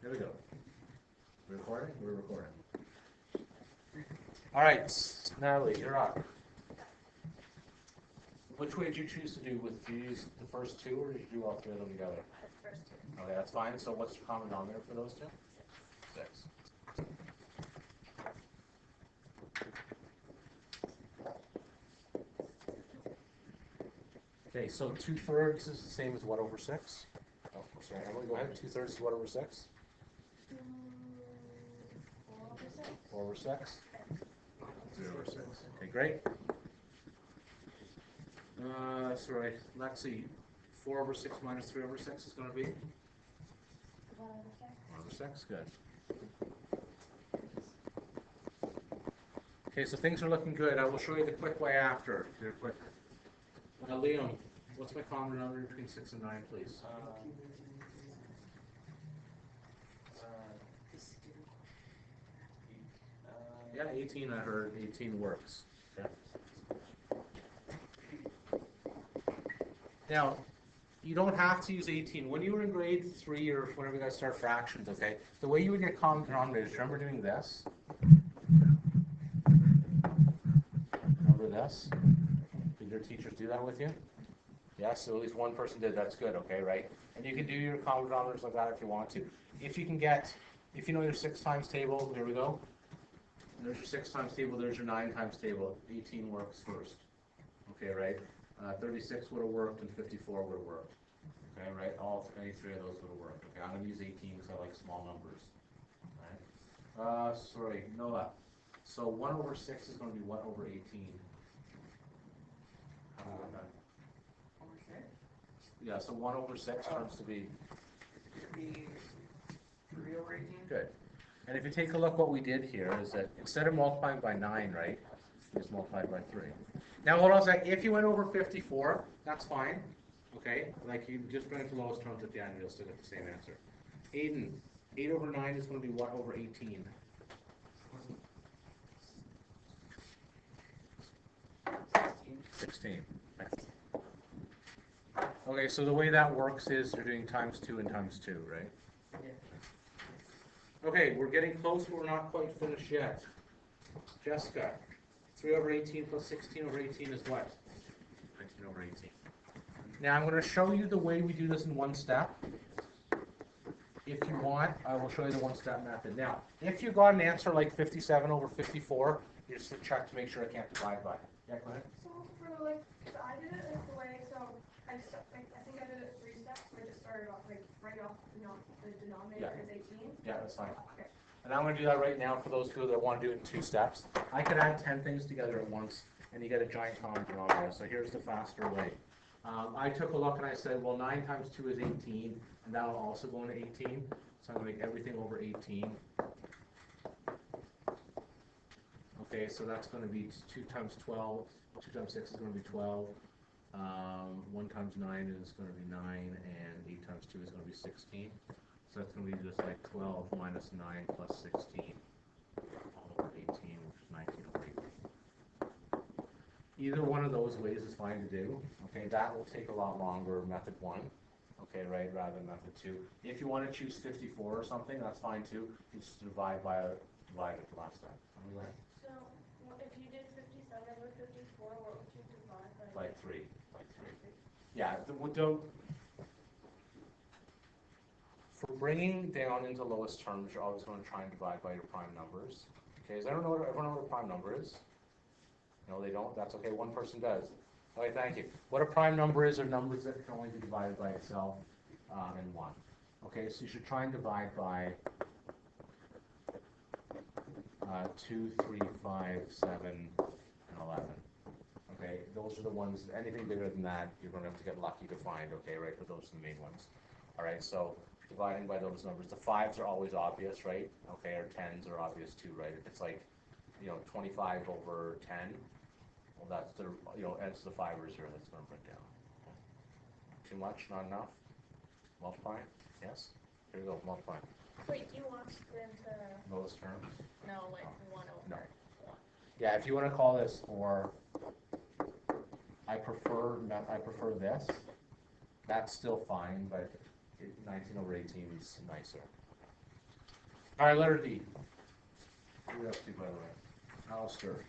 Here we go. We're recording? We're recording. All right, Natalie, you're up. Which way did you choose to do? Did you use the first two, or did you do all three of them together? The first two. Okay, that's fine. So what's the common denominator for those two? 6. Okay, so 2/3 is the same as what over 6? Oh, sorry, Emily, go ahead. 2/3 is what over 6? 4 over 6. 4 over 6? 3 over 6. Okay, great. Sorry, let's see. 4 over 6 minus 3 over 6 is going to be? 1 over 6. 1 over 6, good. Okay, so things are looking good. I will show you the quick way after. Here, quick. Liam, what's my common denominator between 6 and 9, please? Yeah, 18 I heard. 18 works. Okay. Now, you don't have to use 18. When you were in grade 3 or whenever you guys start fractions, okay, the way you would get common denominators, remember doing this? Remember this? Did your teachers do that with you? Yes, so at least one person did. That's good, okay, right? And you can do your common denominators like that if you want to. If you know your 6 times table, here we go. There's your 6 times table, there's your 9 times table. 18 works first. Okay, right? 36 would have worked and 54 would have worked. Okay, right? Any 3 of those would have worked. Okay, I'm going to use 18 because I like small numbers. Right? Sorry, Noah. So 1 over 6 is going to be what over 18? How do we get that? Over 6? Yeah, so 1 over 6 turns to be? It should be 3 over 18. Good. And if you take a look, what we did here is that instead of multiplying by 9, right, we just multiplied by 3. Now, hold on a sec. If you went over 54, that's fine. Okay? Like, you just bring it to lowest terms at the end, you'll still get the same answer. Aiden, 8 over 9 is going to be what over 18? 16. Okay, so the way that works is you're doing times 2 and times 2, right? Yeah. Okay, we're getting close, but we're not quite finished yet. Jessica, 3 over 18 plus 16 over 18 is what? 19 over 18. Now I'm going to show you the way we do this in one step. If you want, I will show you the one-step method. Now, if you got an answer like 57 over 54, you just check to make sure I can't divide by it. Yeah, go ahead. So for like, so I did it like the way, so I think I did it 3 steps. So I just started off like right off, the denominator is 18. Yeah, that's fine. Okay. And I'm going to do that right now for those people that want to do it in 2 steps. I could add 10 things together at once, and you get a giant common denominator. So here's the faster way. I took a look and I said, well, 9 times 2 is 18, and that will also go into 18. So I'm going to make everything over 18. Okay, so that's going to be 2 times 12. 2 times 6 is going to be 12. 1 times 9 is going to be 9, and 8 times 2 is going to be 16. So that's going to be just like 12 minus 9 plus 16 all over 18, which is 19 over 18. Either one of those ways is fine to do. Okay, that will take a lot longer, method 1. Okay, right, rather than method 2. If you want to choose 54 or something, that's fine too. You just divide it last time. So if you did 57 over 54, what would you divide by? By 3. Yeah, for bringing down into lowest terms, you're always going to try and divide by your prime numbers. Okay, does everyone know what a prime number is? No, they don't? That's okay, one person does. Okay, thank you. What a prime number is are numbers that can only be divided by itself and 1. Okay, so you should try and divide by 2, 3, 5, 7, and 11. Okay, those are the ones, anything bigger than that, you're going to have to get lucky to find, okay, right, but those are the main ones. All right, so dividing by those numbers, the 5s are always obvious, right? Okay, or 10s are obvious too, right? If it's like, 25 over 10, well, that's the, it's the 5 or 0 that's going to break down. Too much, not enough? Multiply? Yes? Here we go, multiply. Wait, do you want them to? Lowest terms? No, like 1 over. No. Yeah, if you want to call this for, I prefer this, that's still fine, but 19 over 18 is nicer. All right, letter D. What are you up to, by the way? Alistair.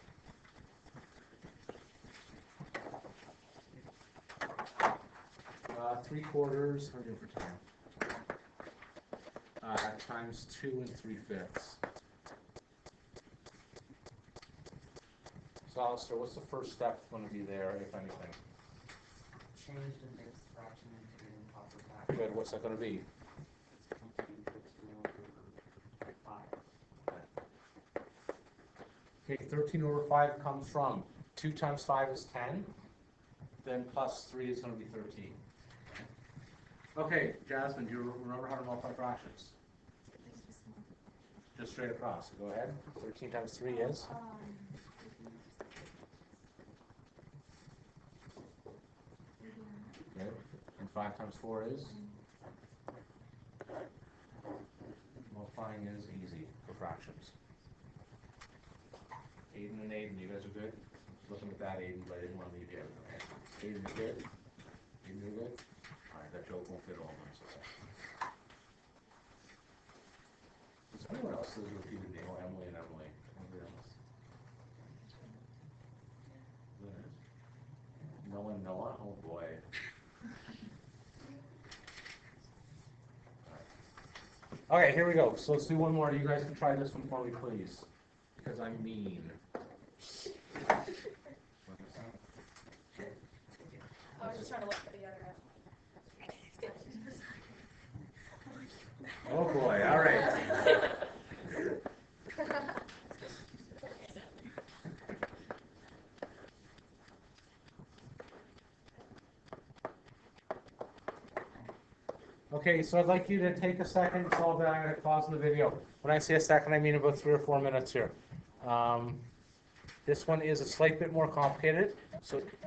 Three quarters, how do you do for 10? Times 2 3/5. So Alistair, what's the first step going to be there, if anything? Change the mixed fraction into an improper fraction. Good, what's that going to be? Okay, 13 over 5 comes from 2 times 5 is 10, then plus 3 is going to be 13. Okay, Jasmine, do you remember how to multiply fractions? Just straight across. Go ahead. 13 times 3 is? Good. And 5 times 4 is? Multiplying is easy for fractions. Aiden and Aiden, you guys are good? Looking at that, Aiden, but I didn't want to leave you out. Aiden, you good? Aiden, you good? All right, that joke won't fit all of them, so. Is anyone else who's repeated name? Oh, Emily and Emily. Anybody else? Noah and Noah? Oh boy. Okay, here we go. So let's do one more. You guys can try this one for me, please. Because I'm mean. I was just trying to look for the other Oh boy, all right. Okay, so I'd like you to take a second, so that I'm going to pause the video. When I say a second, I mean about 3 or 4 minutes here. This one is a slight bit more complicated, so